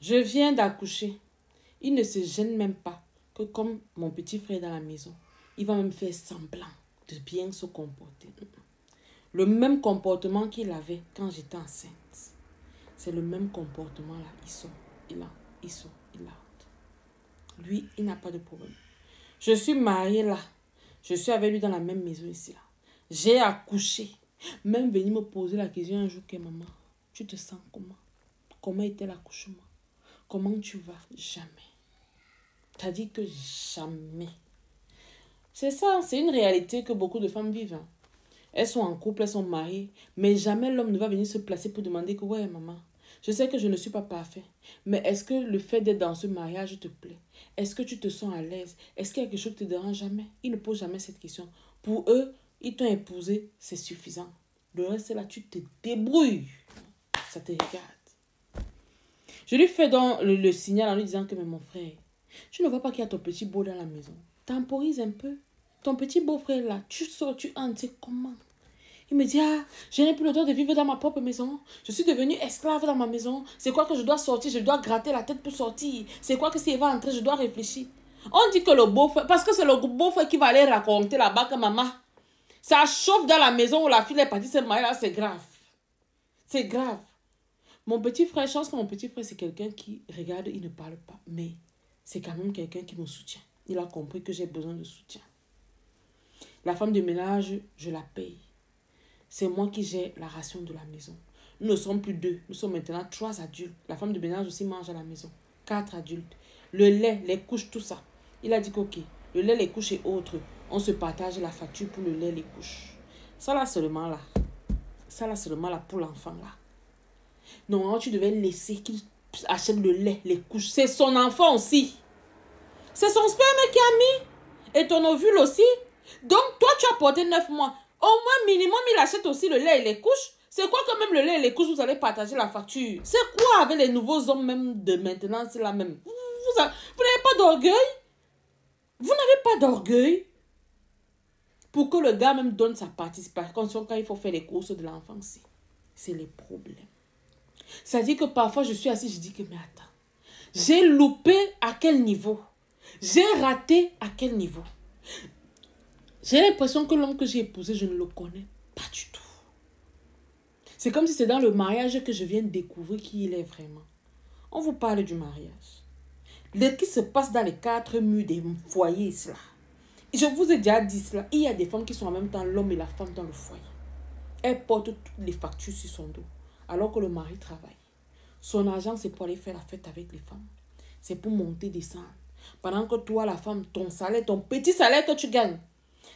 Je viens d'accoucher. Il ne se gêne même pas que comme mon petit frère est dans la maison, il va même faire semblant de bien se comporter. Le même comportement qu'il avait quand j'étais enceinte. C'est le même comportement là. Il sort, il entre, il sort, il entre. Lui, il n'a pas de problème. Je suis mariée là. Je suis avec lui dans la même maison ici là. J'ai accouché. Même venir me poser la question un jour que maman, tu te sens comment? Comment était l'accouchement? Comment tu vas? Jamais. T'as dit que jamais. C'est ça, c'est une réalité que beaucoup de femmes vivent. Hein. Elles sont en couple, elles sont mariées, mais jamais l'homme ne va venir se placer pour demander que, ouais, maman, je sais que je ne suis pas parfait, mais est-ce que le fait d'être dans ce mariage te plaît? Est-ce que tu te sens à l'aise? Est-ce qu'il y a quelque chose qui te dérange? Jamais. Ils ne posent jamais cette question. Pour eux, ils t'ont épousé, c'est suffisant. Le reste, là, tu te débrouilles. Ça te regarde. Je lui fais donc le signal en lui disant que, mais mon frère, tu ne vois pas qu'il y a ton petit beau dans la maison. Temporise un peu. Ton petit beau-frère là, tu sors, tu entres, c'est comment? Il me dit, ah, je n'ai plus le droit de vivre dans ma propre maison. Je suis devenue esclave dans ma maison. C'est quoi que je dois sortir? Je dois gratter la tête pour sortir. C'est quoi que si elle va entrer, je dois réfléchir. On dit que le beau-frère, parce que c'est le beau-frère qui va aller raconter là-bas que maman, ça chauffe dans la maison où la fille est partie se marier là, c'est grave. C'est grave. Mon petit frère, je pense que mon petit frère, c'est quelqu'un qui regarde, il ne parle pas. Mais c'est quand même quelqu'un qui me soutient. Il a compris que j'ai besoin de soutien. La femme de ménage, je la paye. C'est moi qui gère la ration de la maison. Nous ne sommes plus 2. Nous sommes maintenant 3 adultes. La femme de ménage aussi mange à la maison. 4 adultes. Le lait, les couches, tout ça. Il a dit qu'ok, le lait, les couches et autres, on se partage la facture pour le lait, les couches. Ça là seulement là. Ça là seulement là pour l'enfant là. Non, tu devais laisser qu'il achète le lait, les couches. C'est son enfant aussi. C'est son sperme qui a mis. Et ton ovule aussi. Donc, toi, tu as porté 9 mois. Au moins, minimum, il achète aussi le lait et les couches. C'est quoi quand même le lait et les couches, vous allez partager la facture? C'est quoi avec les nouveaux hommes même de maintenant, c'est la même? Vous n'avez pas d'orgueil? Vous n'avez pas d'orgueil? Pour que le gars même donne sa participation quand il faut faire les courses de l'enfance. C'est les problèmes. Ça dit que parfois, je suis assise, je dis que, mais attends. J'ai loupé à quel niveau? J'ai raté à quel niveau? J'ai l'impression que l'homme que j'ai épousé, je ne le connais pas du tout. C'est comme si c'est dans le mariage que je viens de découvrir qui il est vraiment. On vous parle du mariage. Ce qui se passe dans les 4 murs des foyers, cela. Je vous ai déjà dit cela. Il y a des femmes qui sont en même temps l'homme et la femme dans le foyer. Elle porte toutes les factures sur son dos, alors que le mari travaille. Son argent, c'est pour aller faire la fête avec les femmes. C'est pour monter, descendre. Pendant que toi, la femme, ton salaire, ton petit salaire que tu gagnes,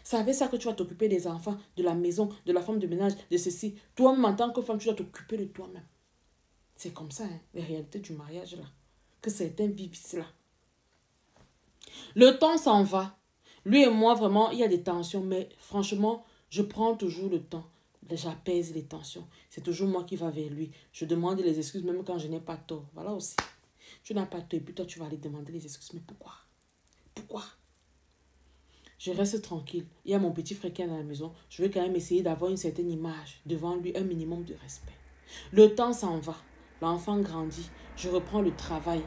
c'est avec ça que tu vas t'occuper des enfants, de la maison, de la femme de ménage, de ceci. Toi-même, en tant que femme, tu dois t'occuper de toi-même. C'est comme ça, hein, les réalités du mariage, là. Que certains vivent cela. Le temps s'en va. Lui et moi, vraiment, il y a des tensions. Mais franchement, je prends toujours le temps. J'apaise les tensions. C'est toujours moi qui va vers lui. Je demande les excuses même quand je n'ai pas tort. Voilà aussi. Tu n'as pas tort et puis toi, tu vas aller demander les excuses. Mais pourquoi? Pourquoi? Je reste tranquille. Il y a mon petit frère qui est dans la maison. Je vais quand même essayer d'avoir une certaine image devant lui, un minimum de respect. Le temps s'en va. L'enfant grandit. Je reprends le travail.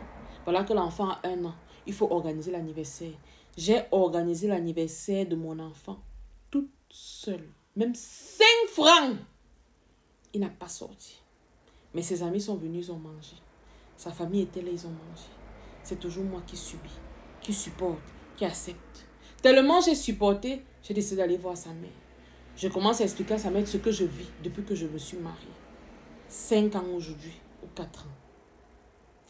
Voilà que l'enfant a 1 an. Il faut organiser l'anniversaire. J'ai organisé l'anniversaire de mon enfant toute seule. Même 5 francs. Il n'a pas sorti. Mais ses amis sont venus, ils ont mangé. Sa famille était là, ils ont mangé. C'est toujours moi qui subis, qui supporte, qui accepte. Tellement j'ai supporté, j'ai décidé d'aller voir sa mère. Je commence à expliquer à sa mère ce que je vis depuis que je me suis mariée. 5 ans aujourd'hui, ou 4 ans.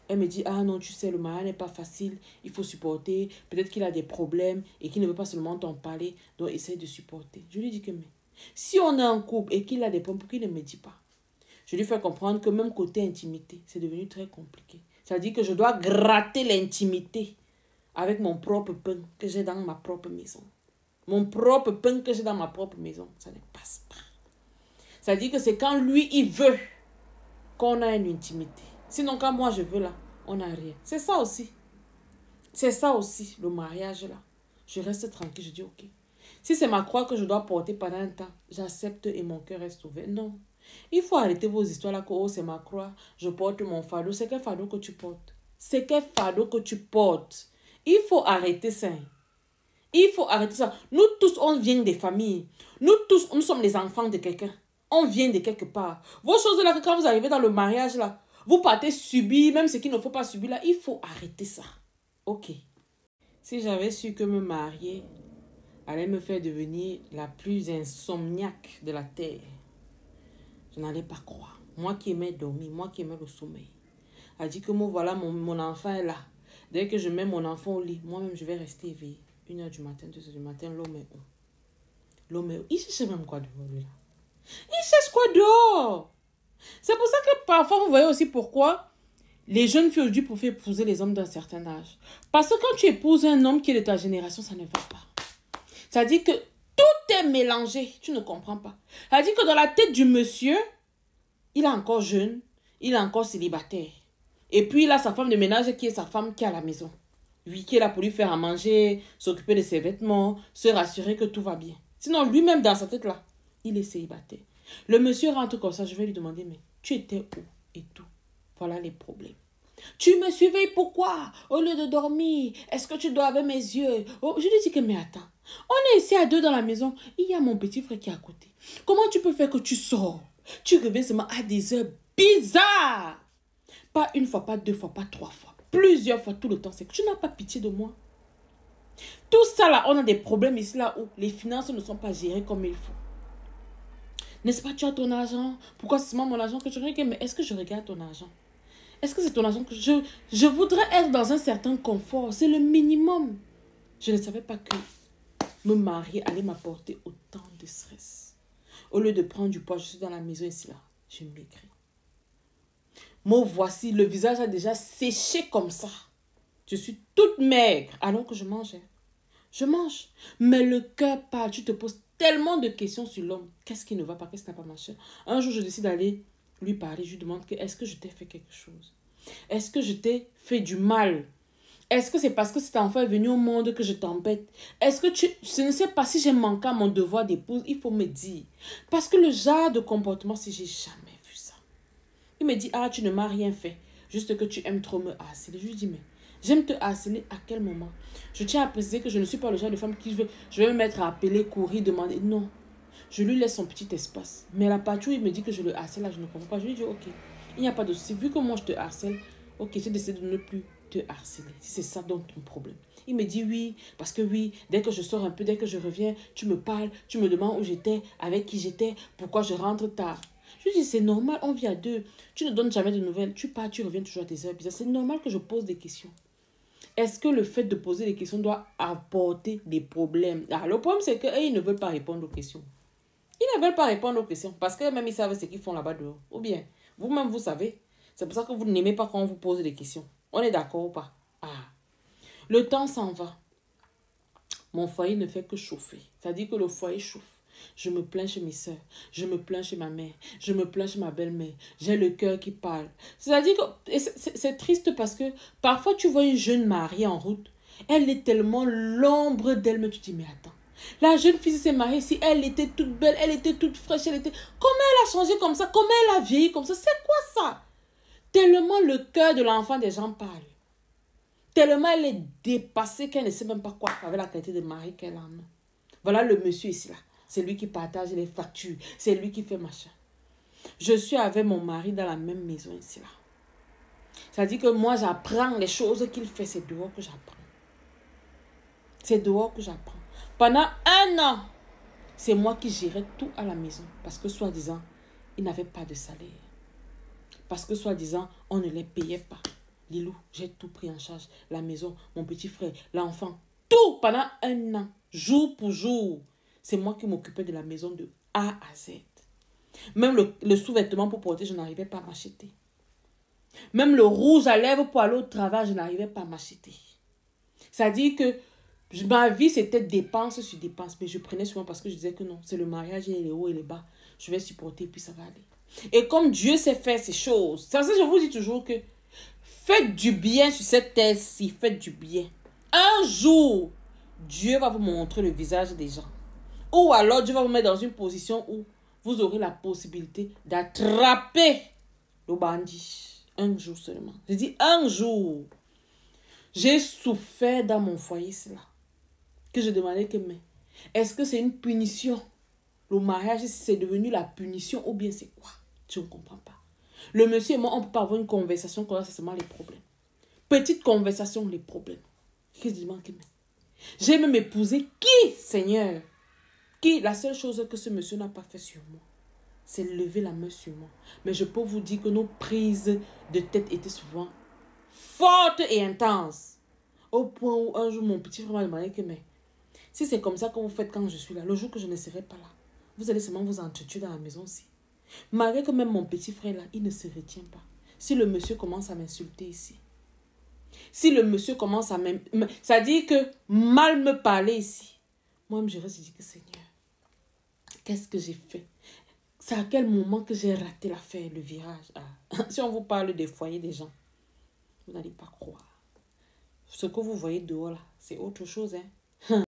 Elle me dit, ah non, tu sais, le mariage n'est pas facile, il faut supporter. Peut-être qu'il a des problèmes et qu'il ne veut pas seulement t'en parler, donc essaye de supporter. Je lui dis que, mais si on est en couple et qu'il a des problèmes, pourquoi il ne me dit pas? Je lui fais comprendre que même côté intimité, c'est devenu très compliqué. C'est-à-dire que je dois gratter l'intimité avec mon propre pain que j'ai dans ma propre maison. Mon propre pain que j'ai dans ma propre maison, ça ne passe pas. C'est-à-dire que c'est quand lui, il veut qu'on a une intimité. Sinon, quand moi, je veux là, on n'a rien. C'est ça aussi. C'est ça aussi, le mariage là. Je reste tranquille, je dis ok. Si c'est ma croix que je dois porter pendant un temps, j'accepte et mon cœur reste ouvert. Non. Il faut arrêter vos histoires là que oh, c'est ma croix, je porte mon fardeau. C'est quel fardeau que tu portes? C'est quel fardeau que tu portes. Il faut arrêter ça. Il faut arrêter ça. Nous tous, on vient des familles. Nous tous, nous sommes les enfants de quelqu'un. On vient de quelque part. Vos choses là, quand vous arrivez dans le mariage là, vous partez subir, même ce qu'il ne faut pas subir là, il faut arrêter ça. Ok. Si j'avais su que me marier allait me faire devenir la plus insomniaque de la terre, je n'allais pas croire. Moi qui aimais dormir, moi qui aimais le sommeil. Elle dit que moi, voilà, mon enfant est là. Dès que je mets mon enfant au lit, moi-même, je vais rester éveillée. 1h du matin, 2h du matin, l'homme est où? L'homme est où? Il cherche même quoi dehors, lui, là? Il cherche quoi dehors? C'est pour ça que parfois, vous voyez aussi pourquoi les jeunes filles aujourd'hui peuvent épouser les hommes d'un certain âge. Parce que quand tu épouses un homme qui est de ta génération, ça ne va pas. Ça dit que tout est mélangé. Tu ne comprends pas. Ça dit que dans la tête du monsieur, il est encore jeune, il est encore célibataire. Et puis il a sa femme de ménage qui est sa femme qui est à la maison. Lui qui est là pour lui faire à manger, s'occuper de ses vêtements, se rassurer que tout va bien. Sinon lui-même dans sa tête là, il est célibataire. Le monsieur rentre comme ça, je vais lui demander, mais tu étais où et tout. Voilà les problèmes. Tu me suivais pourquoi? Au lieu de dormir, est-ce que tu dors avec mes yeux? Oh, je lui dis que, mais attends, on est ici à deux dans la maison. Il y a mon petit frère qui est à côté. Comment tu peux faire que tu sors? Tu reviens seulement à des heures bizarres. Pas une fois, pas deux fois, pas trois fois. Plusieurs fois, tout le temps. C'est que tu n'as pas pitié de moi. Tout ça là, on a des problèmes ici là où les finances ne sont pas gérées comme il faut. N'est-ce pas, tu as ton argent? Pourquoi c'est seulement mon argent que je regarde? Mais est-ce que je regarde ton argent? Est-ce que c'est ton argent que je voudrais être dans un certain confort? C'est le minimum. Je ne savais pas que me marier allait m'apporter autant de stress. Au lieu de prendre du poids, je suis dans la maison ici là. Je maigris. Moi, voici, le visage a déjà séché comme ça. Je suis toute maigre alors que je mangeais. Je mange. Mais le cœur parle. Tu te poses tellement de questions sur l'homme. Qu'est-ce qui ne va pas? Qu'est-ce qui n'a pas marché? Un jour, je décide d'aller lui parler. Je lui demande que est-ce que je t'ai fait quelque chose? Est-ce que je t'ai fait du mal? Est-ce que c'est parce que cet enfant est venu au monde que je t'embête? Est-ce que je ne sais pas si j'ai manqué à mon devoir d'épouse. Il faut me dire. Parce que le genre de comportement, si j'ai jamais vu ça. Il me dit, ah, tu ne m'as rien fait. Juste que tu aimes trop me harceler. Je lui dis, mais j'aime te harceler à quel moment? Je tiens à préciser que je ne suis pas le genre de femme qui je vais me mettre à appeler, courir, demander. Non. Je lui laisse son petit espace. Mais à la partie où il me dit que je le harcèle, là, je ne comprends pas. Je lui dis, ok, il n'y a pas de souci. Vu que moi, je te harcèle, ok, j'ai décidé de ne plus te harceler. Si c'est ça donc ton problème. Il me dit oui, parce que oui, dès que je sors un peu, dès que je reviens, tu me parles, tu me demandes où j'étais, avec qui j'étais, pourquoi je rentre tard. Je lui dis, c'est normal, on vit à deux. Tu ne donnes jamais de nouvelles. Tu pars, tu reviens toujours à tes heures bizarres. C'est normal que je pose des questions. Est-ce que le fait de poser des questions doit apporter des problèmes? Ah, le problème, c'est qu'ils ne veulent pas répondre aux questions. Ils ne veulent pas répondre aux questions parce que même ils savent ce qu'ils font là-bas dehors. Ou bien, vous-même, vous savez. C'est pour ça que vous n'aimez pas quand on vous pose des questions. On est d'accord ou pas? Ah. Le temps s'en va. Mon foyer ne fait que chauffer. C'est-à-dire que le foyer chauffe. Je me plains chez mes soeurs. Je me plains chez ma mère. Je me plains chez ma belle-mère. J'ai le cœur qui parle. C'est-à-dire que c'est triste parce que parfois tu vois une jeune mariée en route. Elle est tellement l'ombre d'elle-même. Tu te dis, mais attends. La jeune fille s'est mariée, si elle était toute belle, elle était toute fraîche, elle était... Comment elle a changé comme ça? Comment elle a vieilli comme ça? C'est quoi ça? Tellement le cœur de l'enfant des gens parle. Tellement elle est dépassée qu'elle ne sait même pas quoi avec la qualité de mari qu'elle a. Voilà le monsieur ici là. C'est lui qui partage les factures. C'est lui qui fait machin. Je suis avec mon mari dans la même maison ici là. Ça dit que moi j'apprends les choses qu'il fait. C'est dehors que j'apprends. C'est dehors que j'apprends. Pendant 1 an, c'est moi qui gérais tout à la maison. Parce que soi-disant, il n'avait pas de salaire. Parce que soi-disant, on ne les payait pas. Lilou, j'ai tout pris en charge. La maison, mon petit frère, l'enfant. Tout pendant 1 an. Jour pour jour. C'est moi qui m'occupais de la maison de A à Z. Même le sous-vêtement pour porter, je n'arrivais pas à m'acheter. Même le rouge à lèvres pour aller au travail, je n'arrivais pas à m'acheter. C'est-à-dire que ma vie, c'était dépense sur dépense. Mais je prenais souvent parce que je disais que non, c'est le mariage, il y a les hauts et les bas. Je vais supporter, puis ça va aller. Et comme Dieu sait faire ces choses, c'est ça que je vous dis toujours que faites du bien sur cette terre-ci, faites du bien. Un jour, Dieu va vous montrer le visage des gens. Ou alors, Dieu va vous mettre dans une position où vous aurez la possibilité d'attraper le bandit. Un jour seulement. J'ai dit un jour. J'ai souffert dans mon foyer cela. Que je demandais que, mais est-ce que c'est une punition? Le mariage, c'est devenu la punition ou bien c'est quoi? Je ne comprends pas. Le monsieur et moi, on ne peut pas avoir une conversation quand c'est seulement les problèmes. Petite conversation, les problèmes. Je demande que, mais j'ai même épousé qui, Seigneur? Qui? La seule chose que ce monsieur n'a pas fait sur moi, c'est lever la main sur moi. Mais je peux vous dire que nos prises de tête étaient souvent fortes et intenses. Au point où un jour, mon petit frère m'a demandé que, mais si c'est comme ça que vous faites quand je suis là, le jour que je ne serai pas là, vous allez seulement vous entretuer dans la maison aussi. Malgré que même mon petit frère là, il ne se retient pas. Si le monsieur commence à m'insulter ici, si le monsieur commence à ça dit que mal me parler ici, moi-même je reste et dis que Seigneur, qu'est-ce que j'ai fait? C'est à quel moment que j'ai raté l'affaire, le virage? Si on vous parle des foyers des gens, vous n'allez pas croire. Ce que vous voyez dehors là, c'est autre chose, hein.